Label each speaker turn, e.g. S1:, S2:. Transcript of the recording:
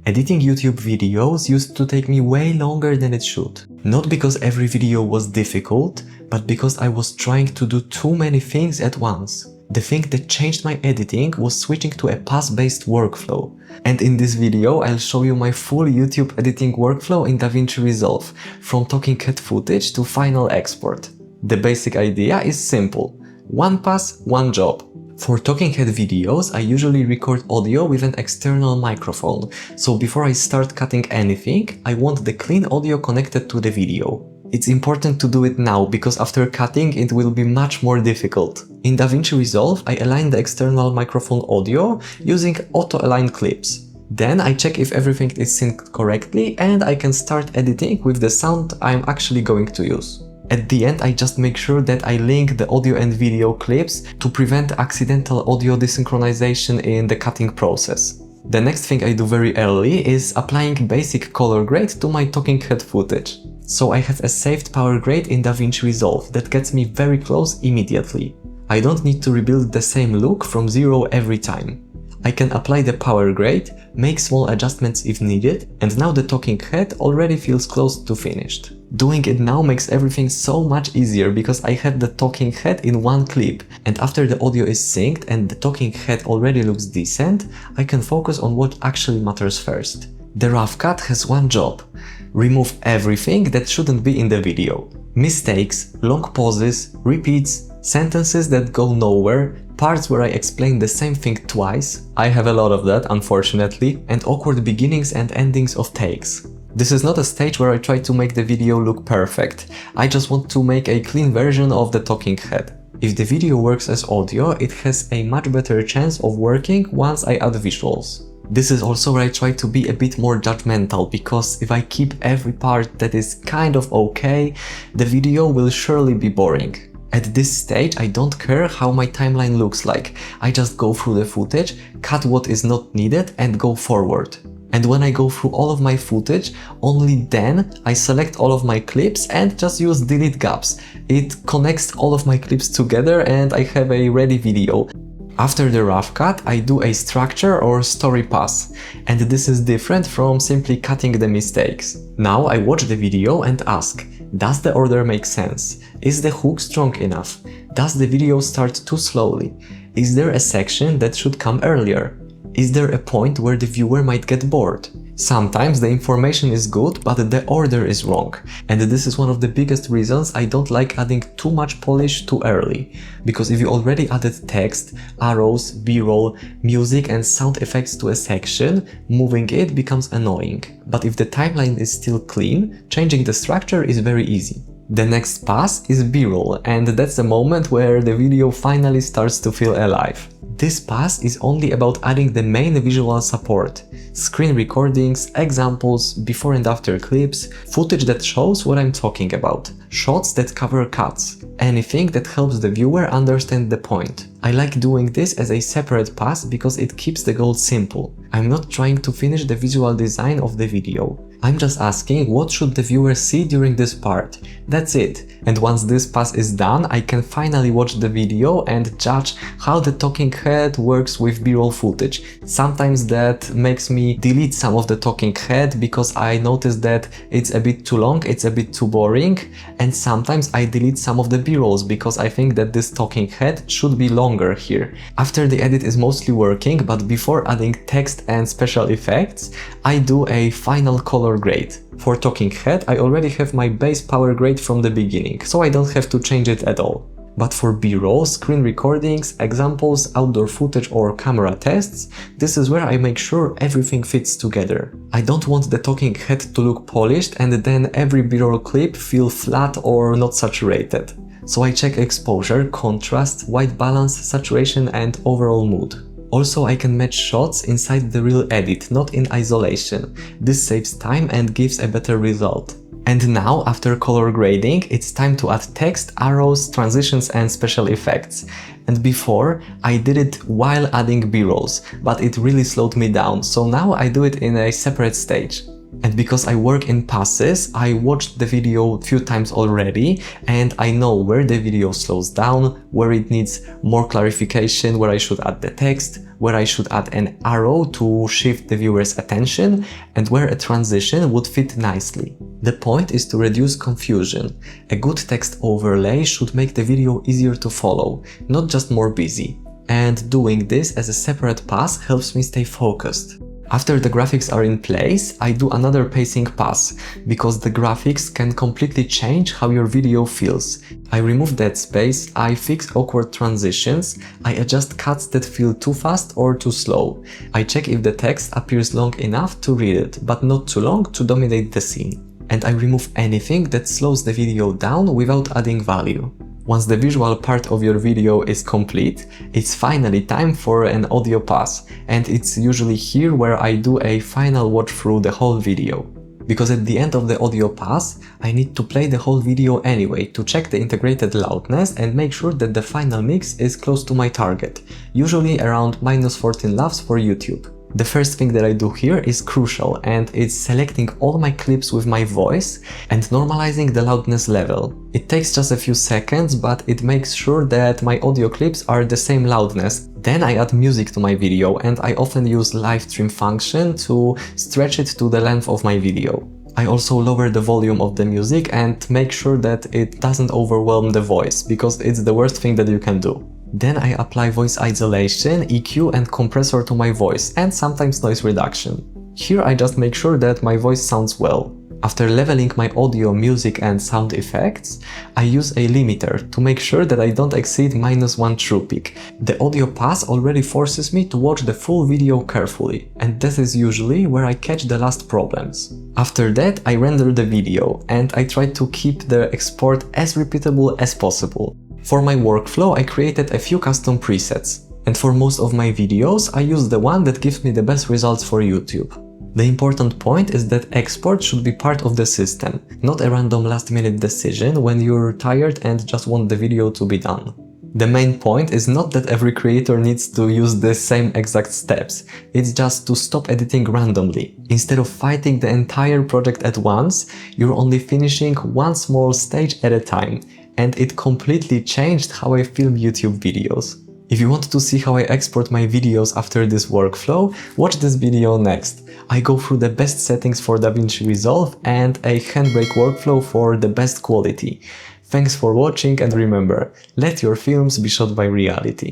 S1: Editing YouTube videos used to take me way longer than it should. Not because every video was difficult, but because I was trying to do too many things at once. The thing that changed my editing was switching to a pass-based workflow. And in this video, I'll show you my full YouTube editing workflow in DaVinci Resolve, from talking head footage to final export. The basic idea is simple. One pass, one job. For talking head videos, I usually record audio with an external microphone, so before I start cutting anything, I want the clean audio connected to the video. It's important to do it now, because after cutting it will be much more difficult. In DaVinci Resolve, I align the external microphone audio using auto-align clips. Then I check if everything is synced correctly and I can start editing with the sound I'm actually going to use. At the end, I just make sure that I link the audio and video clips to prevent accidental audio desynchronization in the cutting process. The next thing I do very early is applying basic color grade to my talking head footage. So I have a saved power grade in DaVinci Resolve that gets me very close immediately. I don't need to rebuild the same look from zero every time. I can apply the power grade, make small adjustments if needed, and now the talking head already feels close to finished. Doing it now makes everything so much easier because I have the talking head in one clip, and after the audio is synced and the talking head already looks decent, I can focus on what actually matters first. The rough cut has one job: remove everything that shouldn't be in the video. Mistakes, long pauses, repeats, sentences that go nowhere, parts where I explain the same thing twice, I have a lot of that unfortunately, and awkward beginnings and endings of takes. This is not a stage where I try to make the video look perfect, I just want to make a clean version of the talking head. If the video works as audio, it has a much better chance of working once I add visuals. This is also where I try to be a bit more judgmental, because if I keep every part that is kind of okay, the video will surely be boring. At this stage, I don't care how my timeline looks like, I just go through the footage, cut what is not needed and go forward. And when I go through all of my footage, only then I select all of my clips and just use delete gaps. It connects all of my clips together and I have a ready video. After the rough cut, I do a structure or story pass, and this is different from simply cutting the mistakes. Now I watch the video and ask, does the order make sense? Is the hook strong enough? Does the video start too slowly? Is there a section that should come earlier? Is there a point where the viewer might get bored? Sometimes the information is good, but the order is wrong. And this is one of the biggest reasons I don't like adding too much polish too early. Because if you already added text, arrows, b-roll, music and sound effects to a section, moving it becomes annoying. But if the timeline is still clean, changing the structure is very easy. The next pass is b-roll, and that's the moment where the video finally starts to feel alive. This pass is only about adding the main visual support, screen recordings, examples, before and after clips, footage that shows what I'm talking about, shots that cover cuts, anything that helps the viewer understand the point. I like doing this as a separate pass because it keeps the goal simple. I'm not trying to finish the visual design of the video. I'm just asking what should the viewer see during this part. That's it. And once this pass is done, I can finally watch the video and judge how the talking head works with b-roll footage. Sometimes that makes me delete some of the talking head because I notice that it's a bit too long, it's a bit too boring, and sometimes I delete some of the b-rolls because I think that this talking head should be longer here. After the edit is mostly working, but before adding text and special effects, I do a final color grade. For talking head, I already have my base power grade from the beginning, so I don't have to change it at all. But for b-roll, screen recordings, examples, outdoor footage or camera tests, this is where I make sure everything fits together. I don't want the talking head to look polished and then every b-roll clip feel flat or not saturated. So I check exposure, contrast, white balance, saturation and overall mood. Also, I can match shots inside the real edit, not in isolation. This saves time and gives a better result. And now, after color grading, it's time to add text, arrows, transitions and special effects. And before, I did it while adding b-rolls, but it really slowed me down, so now I do it in a separate stage. And because I work in passes, I watched the video a few times already and I know where the video slows down, where it needs more clarification, where I should add the text, where I should add an arrow to shift the viewer's attention, and where a transition would fit nicely. The point is to reduce confusion. A good text overlay should make the video easier to follow, not just more busy. And doing this as a separate pass helps me stay focused. After the graphics are in place, I do another pacing pass, because the graphics can completely change how your video feels. I remove dead space, I fix awkward transitions, I adjust cuts that feel too fast or too slow. I check if the text appears long enough to read it, but not too long to dominate the scene. And I remove anything that slows the video down without adding value. Once the visual part of your video is complete, it's finally time for an audio pass, and it's usually here where I do a final watch through the whole video. Because at the end of the audio pass, I need to play the whole video anyway to check the integrated loudness and make sure that the final mix is close to my target, usually around -14 laughs for YouTube. The first thing that I do here is crucial, and it's selecting all my clips with my voice and normalizing the loudness level. It takes just a few seconds, but it makes sure that my audio clips are the same loudness. Then I add music to my video, and I often use live stream function to stretch it to the length of my video. I also lower the volume of the music and make sure that it doesn't overwhelm the voice, because it's the worst thing that you can do. Then I apply voice isolation, EQ and compressor to my voice, and sometimes noise reduction. Here I just make sure that my voice sounds well. After leveling my audio, music and sound effects, I use a limiter to make sure that I don't exceed -1 true peak. The audio pass already forces me to watch the full video carefully, and this is usually where I catch the last problems. After that, I render the video, and I try to keep the export as repeatable as possible. For my workflow, I created a few custom presets, and for most of my videos, I use the one that gives me the best results for YouTube. The important point is that export should be part of the system, not a random last-minute decision when you're tired and just want the video to be done. The main point is not that every creator needs to use the same exact steps, it's just to stop editing randomly. Instead of fighting the entire project at once, you're only finishing one small stage at a time, and it completely changed how I film YouTube videos. If you want to see how I export my videos after this workflow, watch this video next. I go through the best settings for DaVinci Resolve and a handbrake workflow for the best quality. Thanks for watching, and remember, let your films be shot by reality.